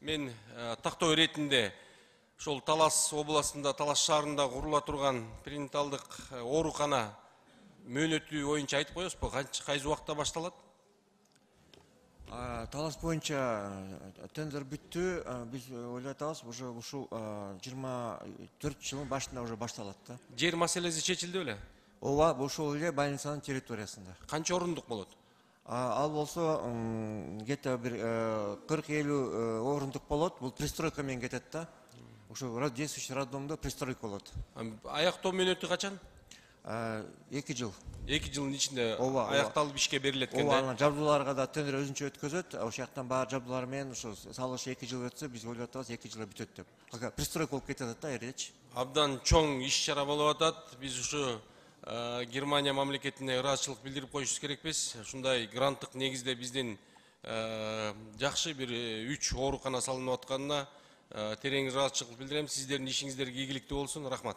Мен тактоо иретинде ошол Талас областында, Талас шаарында курула турган перинаталдык оорукана мөөнөтү боюнча айтып коесузбу? Кайсы убакта башталат? Талас боюнча тендер бүттү. Биз ойлоп атабыз, уже ушул 24 жылдын башында уже башталат да. Жер маселеси чечилди беле? Ооба, ушул эле больницанын территориясында. Канча орундук болот? Ал болсо где-то бир 40-50 орундук болот. Бул пристройка менен кетет да. Ушул действующий роддомдо пристройка болот. Аяктоо мөөнөтү качан? 2 жыл. 2 жылдын ичинде Ооба. аякталып ишке берилет экен Ооба, да. анан жабдууларга да тендер өзүнчө өткөзөт. Ошол жактан баары жабдуулар менен ошо салыш 2 жыл өтсө, биз ойлоп атабыз 2 жылда бүтөт деп. Пристройка болуп кетет да эречи. Абдан чоң иш-чара болуп атат. Биз ушу Германия мамлекетине ыраазычылык билдирип коюшубуз керекпиз. Ушундай гранттык негизде биздин жакшы бир 3 оорукана салынып атканына терең ыраазычылык билдирем. Сиздердин ишиңиздер ийгиликтүү болсун. Рахмат.